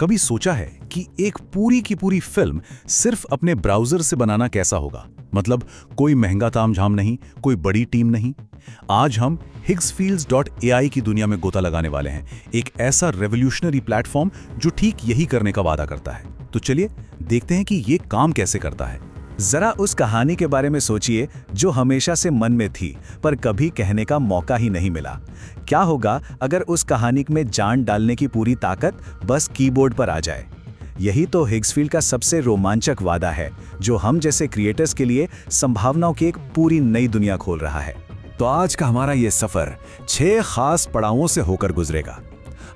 कभी सोचा है कि एक पूरी की पूरी फिल्म सिर्फ अपने ब्राउजर से बनाना कैसा होगा? मतलब कोई महंगा तामझाम नहीं, कोई बड़ी टीम नहीं। आज हम Higgsfields.ai की दुनिया में गोता लगाने वाले हैं, एक ऐसा रेवोल्यूशनरी प्लेटफॉर्म जो ठीक यही करने का वादा करता है। तो चलिए देखते हैं कि ये काम कैसे करता है। जरा उस कहानी के बारे में सोचिए जो हमेशा से मन में थी पर कभी कहने का मौका ही नहीं मिला। क्या होगा अगर उस कहानी में जान डालने की पूरी ताकत बस कीबोर्ड पर आ जाए? यही तो हिग्सफील्ड का सबसे रोमांचक वादा है, जो हम जैसे क्रिएटर्स के लिए संभावनाओं की एक पूरी नई दुनिया खोल रहा है। तो आज का हमारा ये सफर 6 खास पड़ावों से होकर गुजरेगा।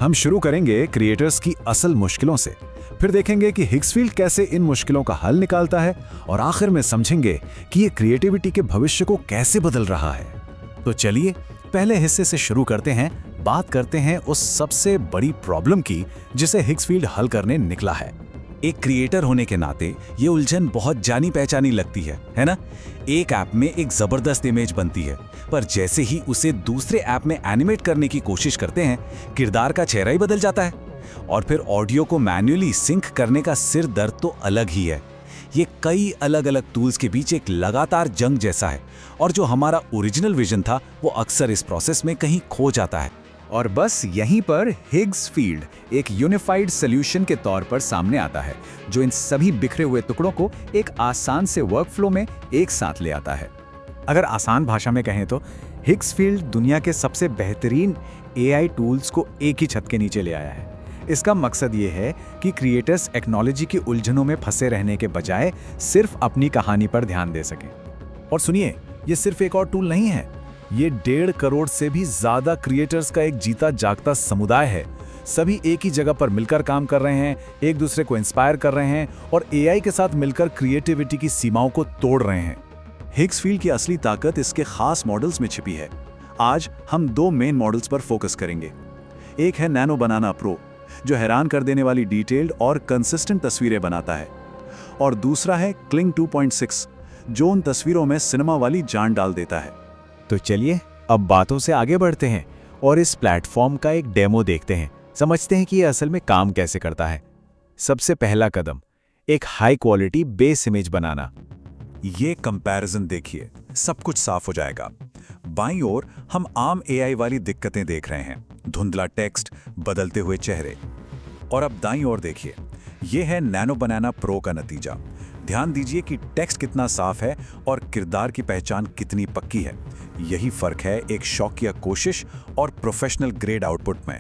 हम शुरू करेंगे क्रिएटर्स की असल मुश्किलों से, फिर देखेंगे कि हिग्सफील्ड कैसे इन मुश्किलों का हल निकालता है, और आखिर में समझेंगे कि ये क्रिएटिविटी के भविष्य को कैसे बदल रहा है। तो चलिए पहले हिस्से से शुरू करते हैं। बात करते हैं उस सबसे बड़ी प्रॉब्लम की जिसे हिग्सफील्ड हल करने निकला है। एक क्रिएटर होने के नाते ये उलझन बहुत जानी पहचानी लगती है ना? एक ऐप में एक जबरदस्त इमेज बनती है, पर जैसे ही उसे दूसरे ऐप में एनिमेट करने की कोशिश करते हैं, किरदार का चेहरा ही बदल जाता है। और फिर ऑडियो को मैन्युअली सिंक करने का सिर दर्द तो अलग ही है। ये कई अलग अलग टूल्स के बीच एक लगातार जंग जैसा है, और जो हमारा ओरिजिनल विजन था वो अक्सर इस प्रोसेस में कहीं खो जाता है। और बस यहीं पर हिग्सफील्ड एक यूनिफाइड सॉल्यूशन के तौर पर सामने आता है, जो इन सभी बिखरे हुए टुकड़ों को एक आसान से वर्कफ्लो में एक साथ ले आता है। अगर आसान भाषा में कहें तो हिग्सफील्ड दुनिया के सबसे बेहतरीन एआई टूल्स को एक ही छत के नीचे ले आया है। इसका मकसद ये है कि क्रिएटर्स टेक्नोलॉजी की उलझनों में फंसे रहने के बजाय सिर्फ अपनी कहानी पर ध्यान दे सकें। और सुनिए, ये सिर्फ एक और टूल नहीं है, ये 1.5 करोड़ से भी ज्यादा क्रिएटर्स का एक जीता जागता समुदाय है। सभी एक ही जगह पर मिलकर काम कर रहे हैं, एक दूसरे को इंस्पायर कर रहे हैं और एआई के साथ मिलकर क्रिएटिविटी की सीमाओं को तोड़ रहे हैं। हिग्सफील्ड की असली ताकत इसके खास मॉडल्स में छिपी है। आज हम 2 मेन मॉडल्स पर फोकस करेंगे। एक है नैनो बनाना प्रो, जो हैरान कर देने वाली डिटेल्ड और कंसिस्टेंट तस्वीरें बनाता है, और दूसरा है क्लिंग 2.6, जो उन तस्वीरों में सिनेमा वाली जान डाल देता है। तो चलिए अब बातों से आगे बढ़ते हैं और इस प्लेटफॉर्म का एक डेमो देखते हैं, समझते हैं कि ये असल में काम कैसे करता है। सबसे पहला कदम, एक हाई क्वालिटी बेस इमेज बनाना। ये कंपैरिजन देखिए, सब कुछ साफ हो जाएगा। बाईं ओर हम आम एआई वाली दिक्कतें देख रहे हैं, धुंधला टेक्स्ट, बदलते हुए चेहरे। और अब दाईं ओर देखिए, ये है नैनो बनाना प्रो का नतीजा। ध्यान दीजिए कि टेक्स्ट कितना साफ है और किरदार की पहचान कितनी पक्की है। यही फर्क है एक शौकिया कोशिश और प्रोफेशनल ग्रेड आउटपुट में।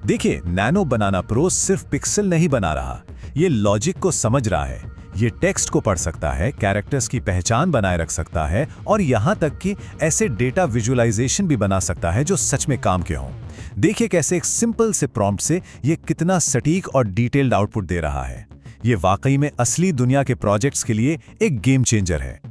देखिए, नैनो बनाना प्रो सिर्फ पिक्सल नहीं बना रहा, ये लॉजिक को समझ रहा है। ये टेक्स्ट को पढ़ सकता है, कैरेक्टर्स की पहचान बनाए रख सकता है, और यहाँ तक कि ऐसे डेटा विजुअलाइजेशन भी बना सकता है जो सच में काम के हों। देखिए कैसे एक सिंपल से प्रॉम्प्ट से ये कितना सटीक और डिटेल्ड आउटपुट दे रहा है। ये वाकई में असली दुनिया के प्रोजेक्ट्स के लिए एक गेम चेंजर है।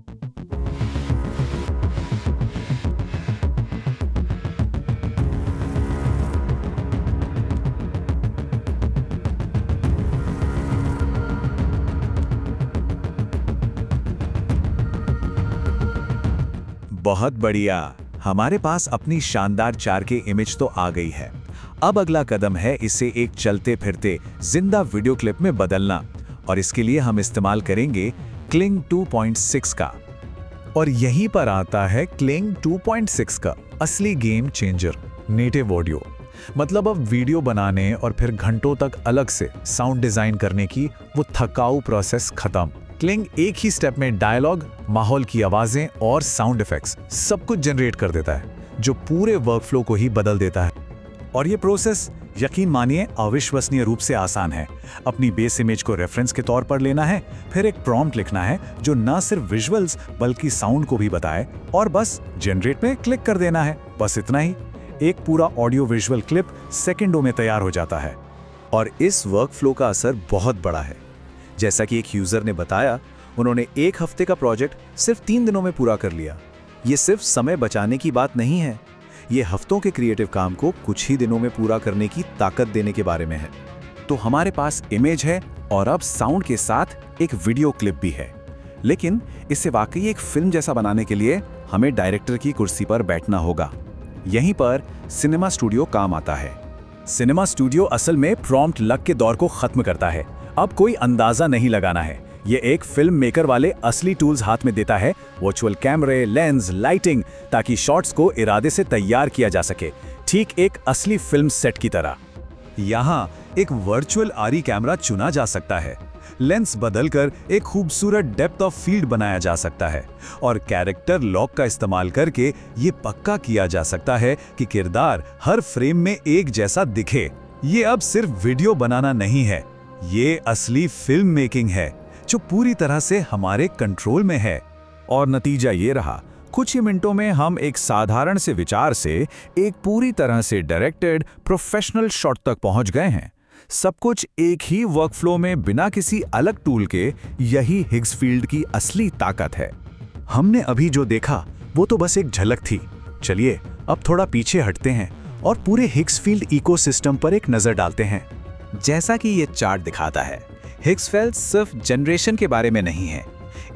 बहुत बढ़िया, हमारे पास अपनी शानदार 4K इमेज तो आ गई है। अब अगला कदम है इसे एक चलते फिरते जिंदा वीडियो क्लिप में बदलना, और इसके लिए हम इस्तेमाल करेंगे क्लिंग 2.6 का। और यहीं पर आता है क्लिंग 2.6 का असली गेम चेंजर, नेटिव ऑडियो। मतलब अब वीडियो बनाने और फिर घंटों तक अलग से साउंड डिजाइन करने की वो थकाऊ प्रोसेस खत्म। क्लिंग एक ही स्टेप में डायलॉग, माहौल की आवाजें और साउंड इफेक्ट्स सब कुछ जनरेट कर देता है, जो पूरे वर्कफ्लो को ही बदल देता है। और ये प्रोसेस यकीन मानिए अविश्वसनीय रूप से आसान है। अपनी बेस इमेज को रेफरेंस के तौर पर लेना है, फिर एक प्रॉम्प्ट लिखना है जो ना सिर्फ विजुअल्स बल्कि साउंड को भी बताए, और बस जनरेट में क्लिक कर देना है। बस इतना ही, एक पूरा ऑडियो विजुअल क्लिप सेकंडों में तैयार हो जाता है। और इस वर्कफ्लो का असर बहुत बड़ा है। जैसा कि एक यूजर ने बताया, उन्होंने 1 हफ्ते का प्रोजेक्ट सिर्फ 3 दिनों में पूरा कर लिया। ये सिर्फ समय बचाने की बात नहीं है, ये हफ्तों के क्रिएटिव काम को कुछ ही दिनों में पूरा करने की ताकत देने के बारे में है। तो हमारे पास इमेज है और अब साउंड के साथ एक वीडियो क्लिप भी है, लेकिन इसे वाकई एक फिल्म जैसा बनाने के लिए हमें डायरेक्टर की कुर्सी पर बैठना होगा। यहीं पर सिनेमा स्टूडियो काम आता है। सिनेमा स्टूडियो असल में प्रॉम्प्ट लक के दौर को खत्म करता है। अब कोई अंदाजा नहीं लगाना है, ये एक फिल्म मेकर वाले असली टूल्स हाथ में देता है, वर्चुअल कैमरे, लेंस, लाइटिंग, ताकि शॉट्स को इरादे से तैयार किया जा सके, ठीक एक असली फिल्म सेट की तरह। यहाँ एक वर्चुअल आरी कैमरा चुना जा सकता है, लेंस बदलकर एक खूबसूरत डेप्थ ऑफ फील्ड बनाया जा सकता है और कैरेक्टर लॉक का इस्तेमाल करके ये पक्का किया जा सकता है कि किरदार हर फ्रेम में एक जैसा दिखे। ये अब सिर्फ वीडियो बनाना नहीं है, ये असली फिल्म मेकिंग है जो पूरी तरह से हमारे कंट्रोल में है। और नतीजा ये रहा, कुछ ही मिनटों में हम एक साधारण से विचार से एक पूरी तरह से डायरेक्टेड प्रोफेशनल शॉट तक पहुंच गए हैं। सब कुछ एक ही वर्कफ्लो में बिना किसी अलग टूल के। यही हिग्स फील्ड की असली ताकत है। हमने अभी जो देखा वो तो बस एक झलक थी। चलिए अब थोड़ा पीछे हटते हैं और पूरे हिग्स फील्ड इकोसिस्टम पर एक नजर डालते हैं। जैसा कि ये चार्ट दिखाता है, हिग्स फील्ड सिर्फ जनरेशन के बारे में नहीं है।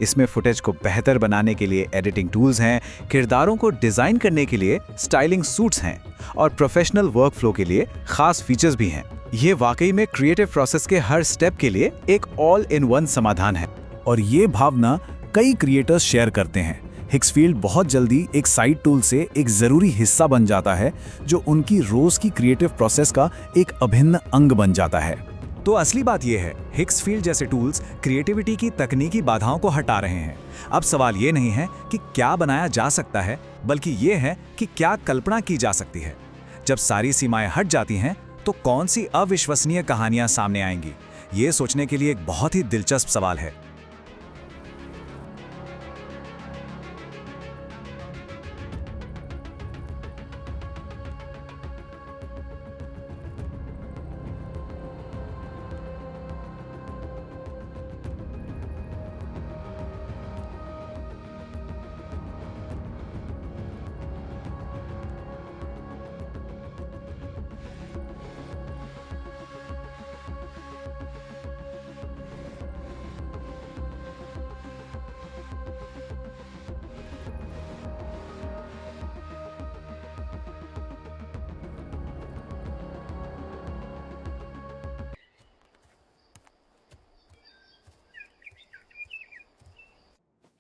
इसमें फुटेज को बेहतर बनाने के लिए एडिटिंग टूल्स हैं, किरदारों को डिजाइन करने के लिए स्टाइलिंग सूट्स हैं और प्रोफेशनल वर्कफ्लो के लिए खास फीचर्स भी हैं। ये वाकई में क्रिएटिव प्रोसेस के हर स्टेप के लिए एक ऑल इन वन समाधान है। और ये भावना कई क्रिएटर्स शेयर करते हैं। हिग्स फील्ड बहुत जल्दी एक साइड टूल से एक जरूरी हिस्सा बन जाता है, जो उनकी रोज की क्रिएटिव प्रोसेस का एक अभिन्न अंग बन जाता है। तो असली बात यह है, हिग्स फील्ड जैसे टूल्स क्रिएटिविटी की तकनीकी बाधाओं को हटा रहे हैं। अब सवाल ये नहीं है कि क्या बनाया जा सकता है, बल्कि ये है कि क्या कल्पना की जा सकती है। जब सारी सीमाएं हट जाती हैं तो कौन सी अविश्वसनीय कहानियां सामने आएंगी, ये सोचने के लिए एक बहुत ही दिलचस्प सवाल है।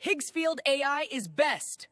Higgs Field AI is best.